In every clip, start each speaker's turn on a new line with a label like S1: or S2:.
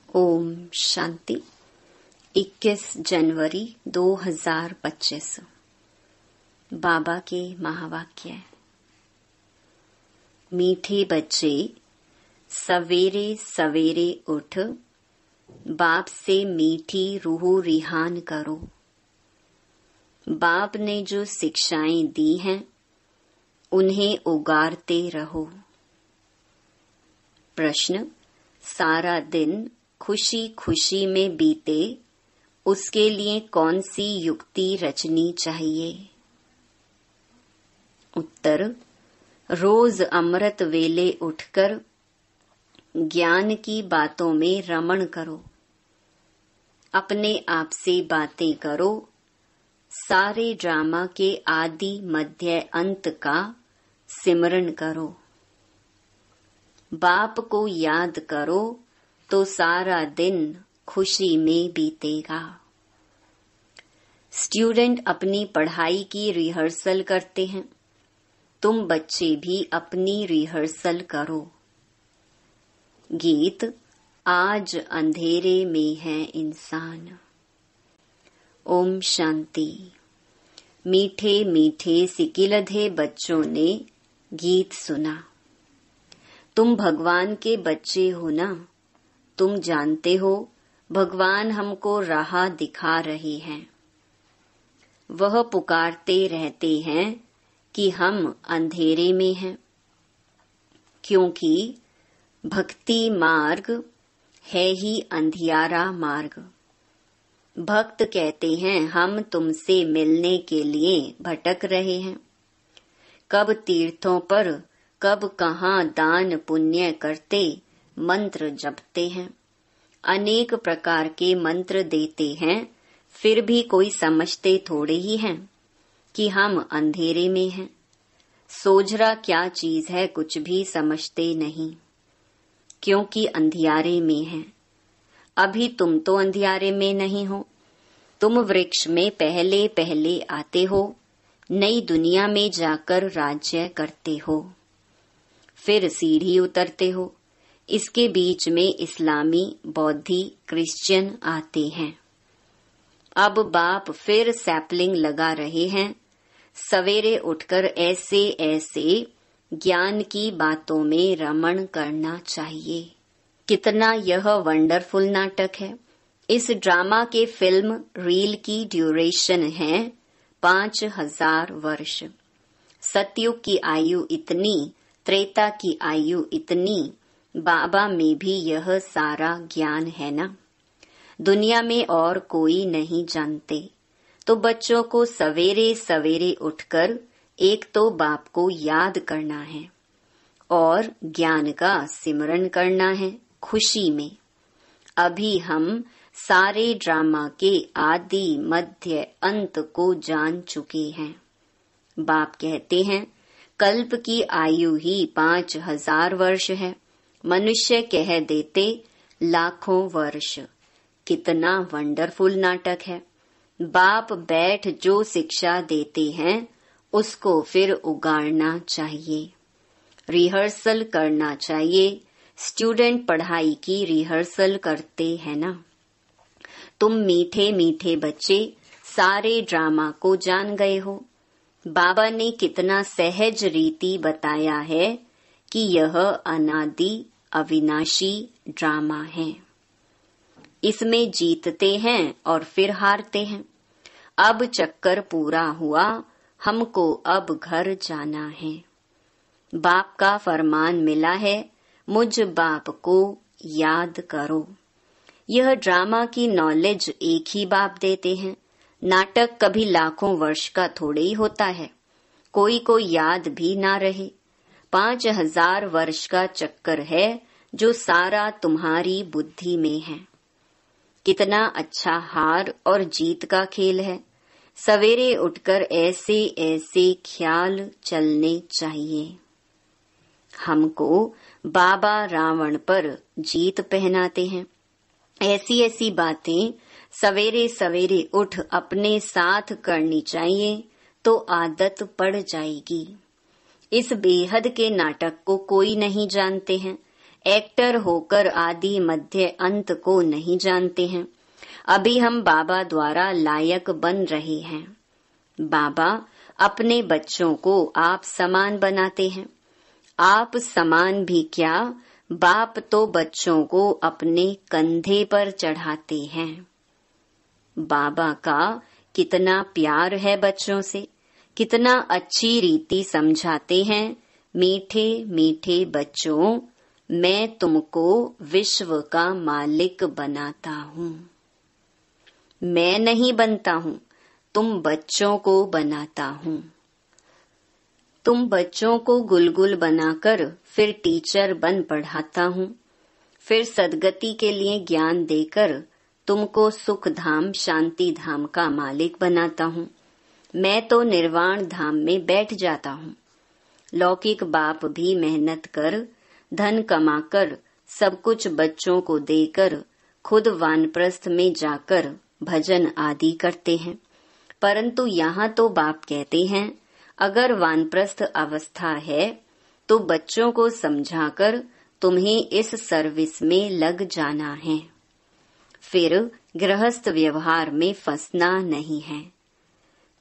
S1: ओम शांति। 21 जनवरी 2025। बाबा के महावाक्य। मीठे बच्चे, सवेरे सवेरे उठ बाप से मीठी रूह रिहान करो। बाप ने जो शिक्षाएं दी हैं उन्हें उगारते रहो। प्रश्न: सारा दिन खुशी खुशी में बीते, उसके लिए कौन सी युक्ति रचनी चाहिए? उत्तर: रोज अमृत वेले उठकर ज्ञान की बातों में रमण करो। अपने आप से बातें करो। सारे ड्रामा के आदि मध्य अंत का सिमरन करो। बाप को याद करो तो सारा दिन खुशी में बीतेगा। स्टूडेंट अपनी पढ़ाई की रिहर्सल करते हैं, तुम बच्चे भी अपनी रिहर्सल करो। गीत: आज अंधेरे में है इंसान। ओम शांति। मीठे मीठे सिकिलधे बच्चों ने गीत सुना। तुम भगवान के बच्चे हो ना? तुम जानते हो भगवान हमको राह दिखा रहे हैं। वह पुकारते रहते हैं कि हम अंधेरे में हैं, क्योंकि भक्ति मार्ग है ही अंधियारा मार्ग। भक्त कहते हैं हम तुमसे मिलने के लिए भटक रहे हैं। कब तीर्थों पर, कब कहाँ दान पुण्य करते मंत्र जपते हैं। अनेक प्रकार के मंत्र देते हैं, फिर भी कोई समझते थोड़े ही हैं कि हम अंधेरे में हैं। सोझरा क्या चीज है कुछ भी समझते नहीं, क्योंकि अंधियारे में हैं। अभी तुम तो अंधियारे में नहीं हो। तुम वृक्ष में पहले पहले आते हो, नई दुनिया में जाकर राज्य करते हो, फिर सीढ़ी उतरते हो। इसके बीच में इस्लामी, बौद्धि, क्रिश्चियन आते हैं। अब बाप फिर सैपलिंग लगा रहे हैं। सवेरे उठकर ऐसे ऐसे ज्ञान की बातों में रमण करना चाहिए। कितना यह वंडरफुल नाटक है। इस ड्रामा के फिल्म रील की ड्यूरेशन है 5000 वर्ष। सतयुग की आयु इतनी, त्रेता की आयु इतनी। बाबा में भी यह सारा ज्ञान है ना? दुनिया में और कोई नहीं जानते। तो बच्चों को सवेरे सवेरे उठकर एक तो बाप को याद करना है और ज्ञान का सिमरन करना है खुशी में। अभी हम सारे ड्रामा के आदि मध्य अंत को जान चुके हैं। बाप कहते हैं कल्प की आयु ही 5000 वर्ष है। मनुष्य कह देते लाखों वर्ष। कितना वंडरफुल नाटक है। बाप बैठ जो शिक्षा देते हैं उसको फिर उगाड़ना चाहिए, रिहर्सल करना चाहिए। स्टूडेंट पढ़ाई की रिहर्सल करते हैं ना? तुम मीठे मीठे बच्चे सारे ड्रामा को जान गए हो। बाबा ने कितना सहज रीति बताया है कि यह अनादि अविनाशी ड्रामा है। इसमें जीतते हैं और फिर हारते हैं। अब चक्कर पूरा हुआ, हमको अब घर जाना है। बाप का फरमान मिला है, मुझ बाप को याद करो। यह ड्रामा की नॉलेज एक ही बाप देते हैं। नाटक कभी लाखों वर्ष का थोड़े ही होता है। कोई को याद भी ना रहे। 5000 वर्ष का चक्कर है जो सारा तुम्हारी बुद्धि में है। कितना अच्छा हार और जीत का खेल है। सवेरे उठकर ऐसे ऐसे ख्याल चलने चाहिए। हमको बाबा रावण पर जीत पहनाते हैं। ऐसी ऐसी बातें सवेरे सवेरे उठ अपने साथ करनी चाहिए तो आदत पड़ जाएगी। इस बेहद के नाटक को कोई नहीं जानते हैं। एक्टर होकर आदि मध्य अंत को नहीं जानते हैं। अभी हम बाबा द्वारा लायक बन रहे हैं। बाबा अपने बच्चों को आप समान बनाते हैं। आप समान भी क्या, बाप तो बच्चों को अपने कंधे पर चढ़ाते हैं। बाबा का कितना प्यार है बच्चों से, कितना अच्छी रीति समझाते हैं। मीठे मीठे बच्चों, मैं तुमको विश्व का मालिक बनाता हूँ। मैं नहीं बनता हूँ, तुम बच्चों को बनाता हूँ। तुम बच्चों को गुलगुल बनाकर फिर टीचर बन पढ़ाता हूँ। फिर सदगति के लिए ज्ञान देकर तुमको सुख धाम शांति धाम का मालिक बनाता हूँ। मैं तो निर्वाण धाम में बैठ जाता हूँ। लौकिक बाप भी मेहनत कर धन कमाकर सब कुछ बच्चों को देकर खुद वानप्रस्थ में जाकर भजन आदि करते हैं। परंतु यहाँ तो बाप कहते हैं, अगर वानप्रस्थ अवस्था है तो बच्चों को समझाकर तुम्हें इस सर्विस में लग जाना है। फिर गृहस्थ व्यवहार में फंसना नहीं है।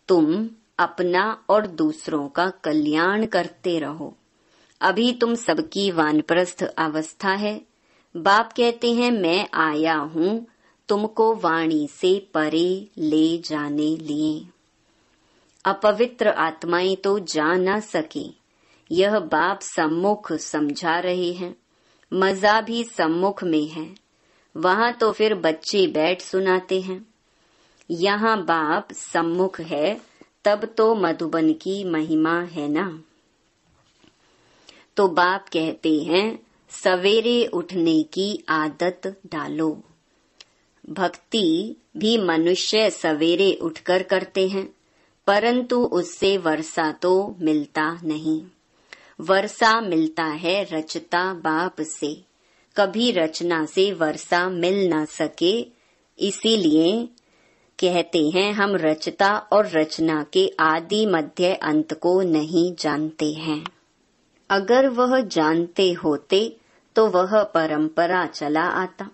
S1: तुम अपना और दूसरों का कल्याण करते रहो। अभी तुम सबकी वानप्रस्थ अवस्था है। बाप कहते हैं, मैं आया हूँ तुमको वाणी से परे ले जाने लिए। अपवित्र आत्माएं तो जा न सके, यह बाप सम्मुख समझा रहे हैं। मजा भी सम्मुख में है, वहाँ तो फिर बच्चे बैठ सुनाते हैं। यहाँ बाप सम्मुख है, तब तो मधुबन की महिमा है ना। तो बाप कहते हैं, सवेरे उठने की आदत डालो। भक्ति भी मनुष्य सवेरे उठकर करते हैं, परंतु उससे वर्षा तो मिलता नहीं। वर्षा मिलता है रचता बाप से, कभी रचना से वर्षा मिल न सके। इसीलिए कहते हैं, हम रचता और रचना के आदि मध्य अंत को नहीं जानते हैं। अगर वह जानते होते तो वह परंपरा चला आता।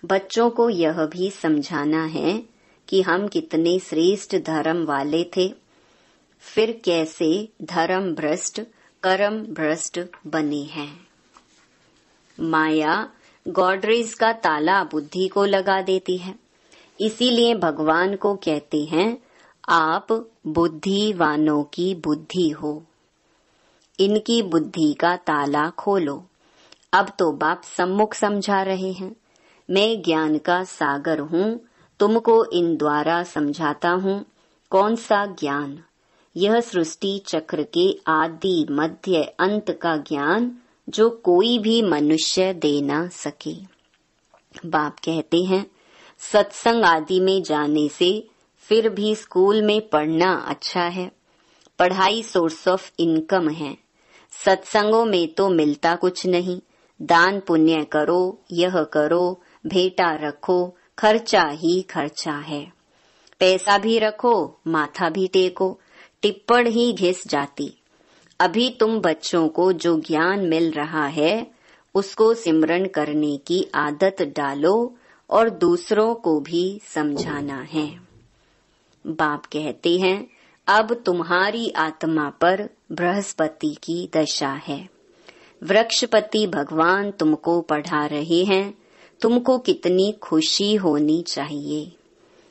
S1: बच्चों को यह भी समझाना है कि हम कितने श्रेष्ठ धर्म वाले थे, फिर कैसे धर्म भ्रष्ट कर्म भ्रष्ट बने हैं। माया गॉडरेज का ताला बुद्धि को लगा देती है। इसीलिए भगवान को कहते हैं, आप बुद्धिवानों की बुद्धि हो, इनकी बुद्धि का ताला खोलो। अब तो बाप सम्मुख समझा रहे हैं, मैं ज्ञान का सागर हूँ, तुमको इन द्वारा समझाता हूँ। कौन सा ज्ञान? यह सृष्टि चक्र के आदि मध्य अंत का ज्ञान, जो कोई भी मनुष्य दे ना सके। बाप कहते हैं, सत्संग आदि में जाने से फिर भी स्कूल में पढ़ना अच्छा है। पढ़ाई सोर्स ऑफ इनकम है। सत्संगों में तो मिलता कुछ नहीं। दान पुण्य करो, यह करो, भेंटा रखो, खर्चा ही खर्चा है। पैसा भी रखो, माथा भी टेको, टिप्पण ही घिस जाती। अभी तुम बच्चों को जो ज्ञान मिल रहा है उसको सिमरन करने की आदत डालो और दूसरों को भी समझाना है। बाप कहते हैं, अब तुम्हारी आत्मा पर बृहस्पति की दशा है। वृक्षपति भगवान तुमको पढ़ा रहे हैं। तुमको कितनी खुशी होनी चाहिए।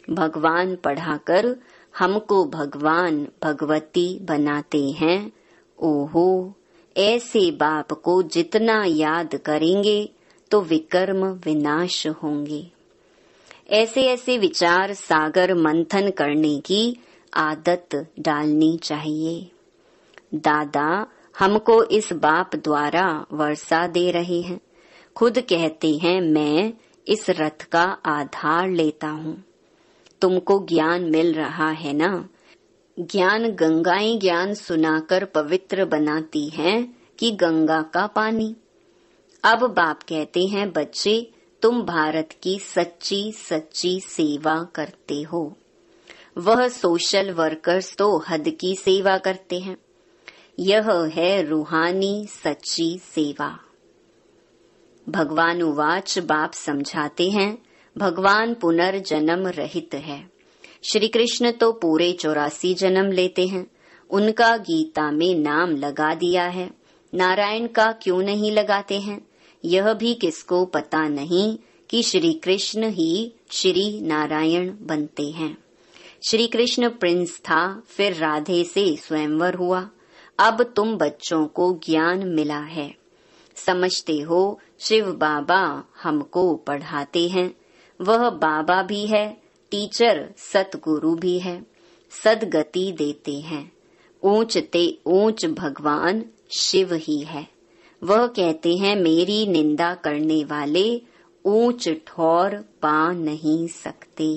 S1: भगवान पढ़ाकर हमको भगवान भगवती बनाते हैं। ओहो, ऐसे बाप को जितना याद करेंगे तो विकर्म विनाश होंगे। ऐसे ऐसे विचार सागर मंथन करने की आदत डालनी चाहिए। दादा हमको इस बाप द्वारा वर्षा दे रहे हैं। खुद कहते हैं, मैं इस रथ का आधार लेता हूँ। तुमको ज्ञान मिल रहा है ना। ज्ञान गंगाएं ज्ञान सुनाकर पवित्र बनाती हैं कि गंगा का पानी। अब बाप कहते हैं, बच्चे तुम भारत की सच्ची सच्ची सेवा करते हो। वह सोशल वर्कर्स तो हद की सेवा करते हैं। यह है रूहानी सच्ची सेवा। भगवान उवाच, बाप समझाते हैं भगवान पुनर्जन्म रहित है। श्री कृष्ण तो पूरे 84 जन्म लेते हैं, उनका गीता में नाम लगा दिया है, नारायण का क्यों नहीं लगाते हैं? यह भी किसको पता नहीं कि श्री कृष्ण ही श्री नारायण बनते हैं। श्री कृष्ण प्रिंस था, फिर राधे से स्वयंवर हुआ। अब तुम बच्चों को ज्ञान मिला है, समझते हो शिव बाबा हमको पढ़ाते हैं। वह बाबा भी है, टीचर सतगुरु भी है, सदगति देते हैं। ऊंच ते ऊंच भगवान शिव ही है। वह कहते हैं मेरी निंदा करने वाले ऊंच ठौर पा नहीं सकते।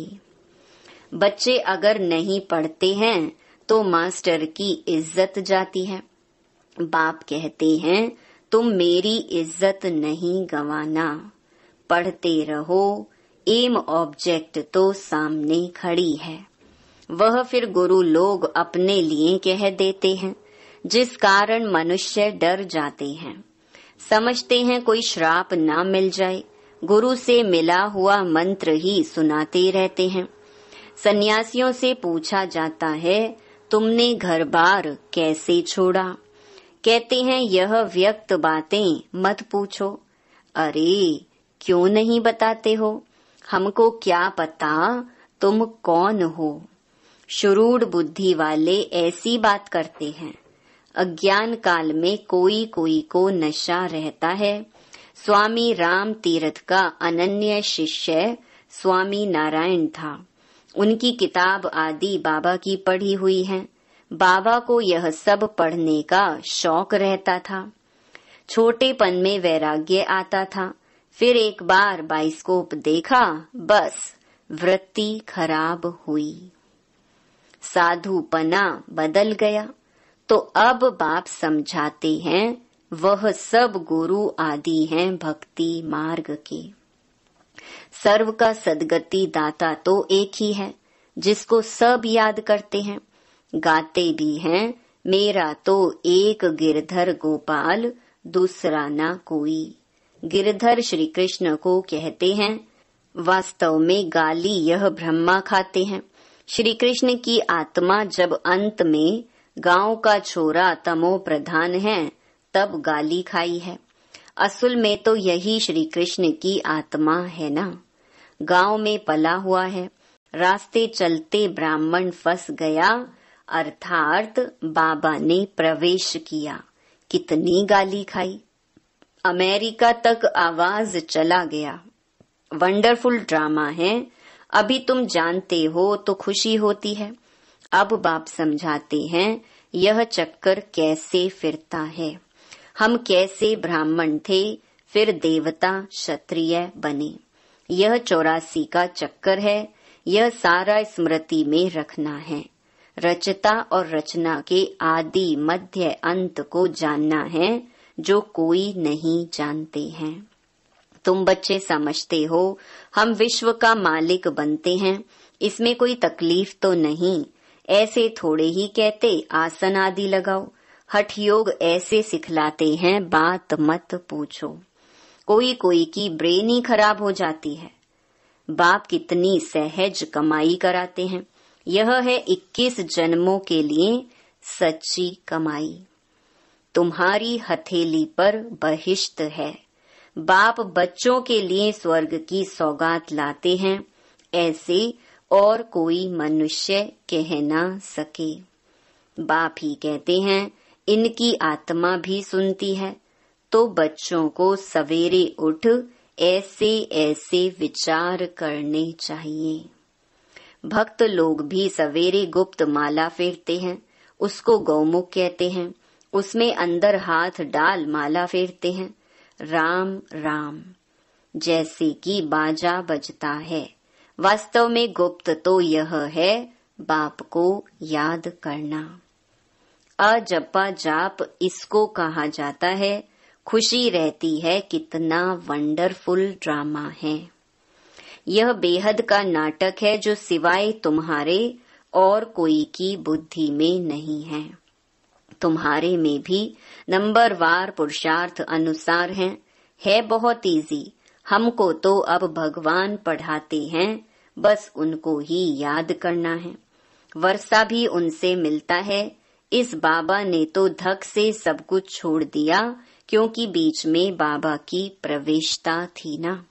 S1: बच्चे अगर नहीं पढ़ते हैं तो मास्टर की इज्जत जाती है। बाप कहते हैं तुम मेरी इज्जत नहीं गंवाना, पढ़ते रहो, एम ऑब्जेक्ट तो सामने खड़ी है। वह फिर गुरु लोग अपने लिए कह देते हैं, जिस कारण मनुष्य डर जाते हैं। समझते हैं कोई श्राप ना मिल जाए, गुरु से मिला हुआ मंत्र ही सुनाते रहते हैं। सन्यासियों से पूछा जाता है तुमने घर बार कैसे छोड़ा? कहते हैं यह व्यक्त बातें मत पूछो। अरे क्यों नहीं बताते हो? हमको क्या पता तुम कौन हो? शुरूढ़ बुद्धि वाले ऐसी बात करते हैं। अज्ञान काल में कोई कोई को नशा रहता है। स्वामी राम तीर्थ का अनन्य शिष्य स्वामी नारायण था। उनकी किताब आदि बाबा की पढ़ी हुई है। बाबा को यह सब पढ़ने का शौक रहता था। छोटेपन में वैराग्य आता था। फिर एक बार बाइस्कोप देखा, बस वृत्ति खराब हुई, साधुपना बदल गया। तो अब बाप समझाते हैं वह सब गुरु आदि हैं भक्ति मार्ग के। सर्व का सदगति दाता तो एक ही है, जिसको सब याद करते हैं, गाते भी हैं। मेरा तो एक गिरधर गोपाल, दूसरा ना कोई। गिरधर श्री कृष्ण को कहते हैं। वास्तव में गाली यह ब्रह्मा खाते हैं। श्री कृष्ण की आत्मा जब अंत में गांव का छोरा तमो प्रधान है, तब गाली खाई है। असल में तो यही श्री कृष्ण की आत्मा है ना। गांव में पला हुआ है, रास्ते चलते ब्राह्मण फंस गया, अर्थात बाबा ने प्रवेश किया, कितनी गाली खाई। अमेरिका तक आवाज चला गया। वंडरफुल ड्रामा है। अभी तुम जानते हो तो खुशी होती है। अब बाप समझाते हैं यह चक्कर कैसे फिरता है। हम कैसे ब्राह्मण थे, फिर देवता क्षत्रिय बने। यह 84 का चक्कर है। यह सारा स्मृति में रखना है। रचता और रचना के आदि मध्य अंत को जानना है, जो कोई नहीं जानते हैं। तुम बच्चे समझते हो हम विश्व का मालिक बनते हैं, इसमें कोई तकलीफ तो नहीं। ऐसे थोड़े ही कहते आसन आदि लगाओ, हठ योग ऐसे सिखलाते हैं, बात मत पूछो। कोई कोई की ब्रेन ही खराब हो जाती है। बाप कितनी सहज कमाई कराते हैं। यह है 21 जन्मों के लिए सच्ची कमाई। तुम्हारी हथेली पर बहिश्त है। बाप बच्चों के लिए स्वर्ग की सौगात लाते हैं, ऐसे और कोई मनुष्य कह ना सके। बाप ही कहते हैं इनकी आत्मा भी सुनती है। तो बच्चों को सवेरे उठ ऐसे ऐसे विचार करने चाहिए। भक्त लोग भी सवेरे गुप्त माला फेरते हैं, उसको गौमुख कहते हैं। उसमें अंदर हाथ डाल माला फेरते हैं, राम राम, जैसे कि बाजा बजता है। वास्तव में गुप्त तो यह है बाप को याद करना। अजपा जाप इसको कहा जाता है। खुशी रहती है, कितना वंडरफुल ड्रामा है। यह बेहद का नाटक है जो सिवाय तुम्हारे और कोई की बुद्धि में नहीं है। तुम्हारे में भी नंबरवार पुरुषार्थ अनुसार हैं। है बहुत इजी, हमको तो अब भगवान पढ़ाते हैं, बस उनको ही याद करना है। वर्षा भी उनसे मिलता है। इस बाबा ने तो धक से सब कुछ छोड़ दिया, क्योंकि बीच में बाबा की प्रवेशता थी ना।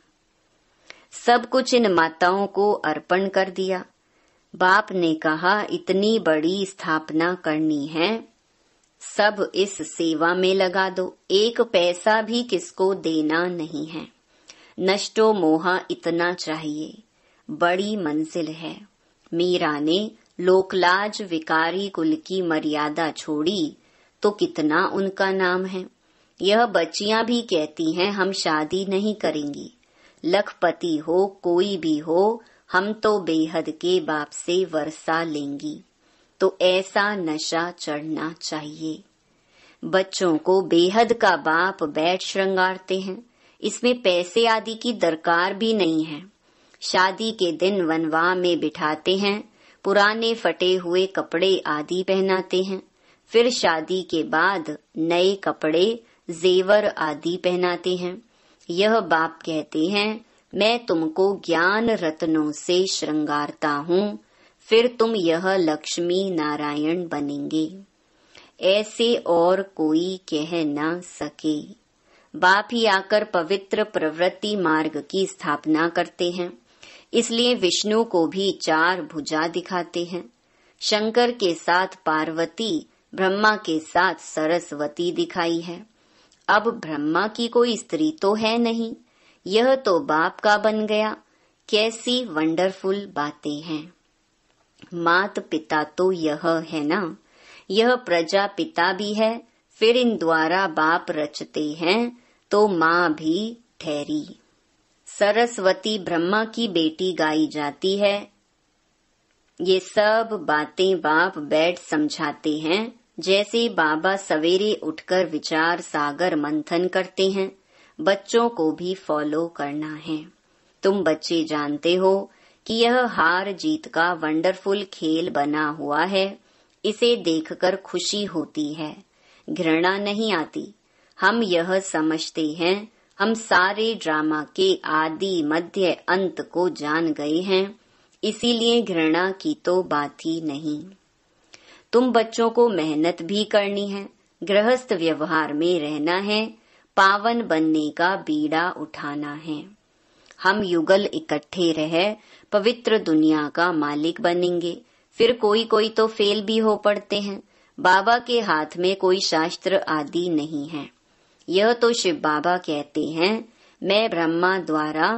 S1: सब कुछ इन माताओं को अर्पण कर दिया। बाप ने कहा इतनी बड़ी स्थापना करनी है, सब इस सेवा में लगा दो, एक पैसा भी किसको देना नहीं है। नष्टो मोहा इतना चाहिए, बड़ी मंजिल है। मीरा ने लोकलाज विकारी कुल की मर्यादा छोड़ी तो कितना उनका नाम है। यह बच्चियां भी कहती हैं हम शादी नहीं करेंगी, लखपति हो कोई भी हो, हम तो बेहद के बाप से वर्षा लेंगी। तो ऐसा नशा चढ़ना चाहिए। बच्चों को बेहद का बाप बैठ श्रृंगारते हैं, इसमें पैसे आदि की दरकार भी नहीं है। शादी के दिन वनवा में बिठाते हैं, पुराने फटे हुए कपड़े आदि पहनाते हैं, फिर शादी के बाद नए कपड़े जेवर आदि पहनाते हैं। यह बाप कहते हैं मैं तुमको ज्ञान रत्नों से श्रृंगारता हूँ, फिर तुम यह लक्ष्मी नारायण बनेंगे। ऐसे और कोई कह न सके। बाप ही आकर पवित्र प्रवृत्ति मार्ग की स्थापना करते हैं, इसलिए विष्णु को भी 4 भुजा दिखाते हैं। शंकर के साथ पार्वती, ब्रह्मा के साथ सरस्वती दिखाई है। अब ब्रह्मा की कोई स्त्री तो है नहीं, यह तो बाप का बन गया। कैसी वंडरफुल बातें हैं। मात पिता तो यह है ना, यह प्रजा पिता भी है, फिर इन द्वारा बाप रचते हैं तो माँ भी ठहरी। सरस्वती ब्रह्मा की बेटी गाई जाती है। ये सब बातें बाप बैठ समझाते हैं, जैसे बाबा सवेरे उठकर विचार सागर मंथन करते हैं। बच्चों को भी फॉलो करना है। तुम बच्चे जानते हो कि यह हार जीत का वंडरफुल खेल बना हुआ है, इसे देखकर खुशी होती है, घृणा नहीं आती। हम यह समझते हैं हम सारे ड्रामा के आदि मध्य अंत को जान गए हैं, इसीलिए घृणा की तो बात ही नहीं। तुम बच्चों को मेहनत भी करनी है, गृहस्थ व्यवहार में रहना है, पावन बनने का बीड़ा उठाना है। हम युगल इकट्ठे रह पवित्र दुनिया का मालिक बनेंगे। फिर कोई कोई तो फेल भी हो पड़ते हैं। बाबा के हाथ में कोई शास्त्र आदि नहीं है। यह तो शिव बाबा कहते हैं मैं ब्रह्मा द्वारा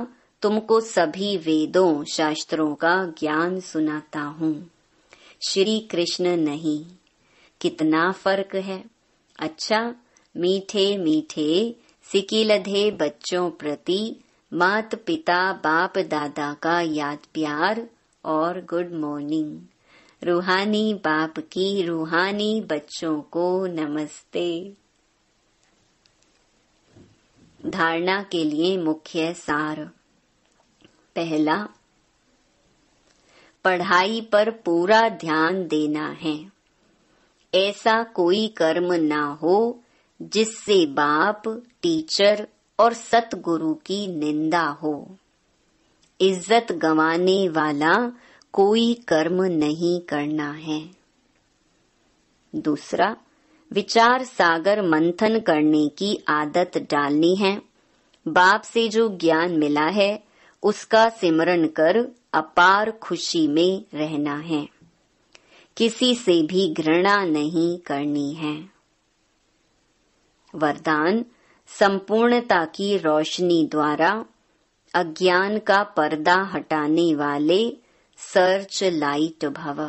S1: तुमको सभी वेदों शास्त्रों का ज्ञान सुनाता हूँ, श्री कृष्ण नहीं। कितना फर्क है। अच्छा, मीठे मीठे सिकिलधे बच्चों प्रति मात पिता बाप दादा का याद प्यार और गुड मॉर्निंग। रूहानी बाप की रूहानी बच्चों को नमस्ते। धारणा के लिए मुख्य सार। पहला, पढ़ाई पर पूरा ध्यान देना है। ऐसा कोई कर्म ना हो जिससे बाप, टीचर और सतगुरु की निंदा हो। इज्जत गंवाने वाला कोई कर्म नहीं करना है। दूसरा, विचार सागर मंथन करने की आदत डालनी है। बाप से जो ज्ञान मिला है उसका सिमरन कर अपार खुशी में रहना है। किसी से भी घृणा नहीं करनी है। वरदान, संपूर्णता की रोशनी द्वारा अज्ञान का पर्दा हटाने वाले सर्च लाइट भव।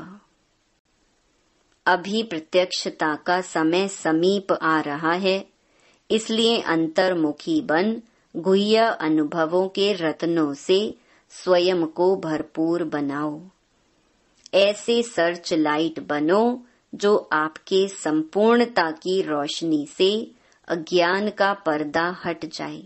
S1: अभी प्रत्यक्षता का समय समीप आ रहा है, इसलिए अंतर्मुखी बन गुह्य अनुभवों के रत्नों से स्वयं को भरपूर बनाओ। ऐसे सर्च लाइट बनो जो आपके संपूर्णता की रोशनी से अज्ञान का पर्दा हट जाए,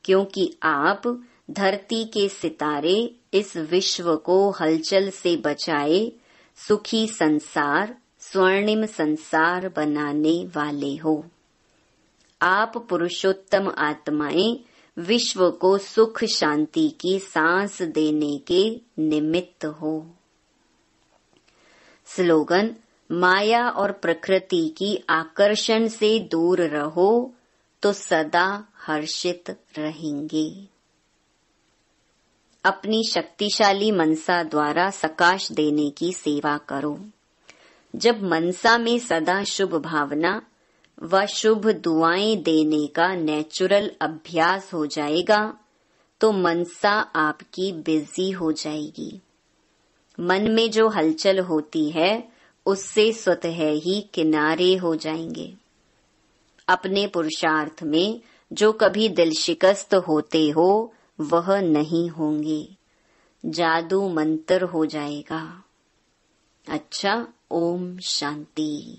S1: क्योंकि आप धरती के सितारे इस विश्व को हलचल से बचाए सुखी संसार, स्वर्णिम संसार बनाने वाले हो। आप पुरुषोत्तम आत्माएं विश्व को सुख शांति की सांस देने के निमित्त हो। स्लोगन, माया और प्रकृति की आकर्षण से दूर रहो तो सदा हर्षित रहेंगे। अपनी शक्तिशाली मनसा द्वारा सकाश देने की सेवा करो। जब मनसा में सदा शुभ भावना व शुभ दुआएं देने का नेचुरल अभ्यास हो जाएगा तो मनसा आपकी बिजी हो जाएगी। मन में जो हलचल होती है उससे स्वतः ही किनारे हो जाएंगे। अपने पुरुषार्थ में जो कभी दिल शिकस्त होते हो वह नहीं होंगे। जादू मंत्र हो जाएगा। अच्छा, ओम शांति।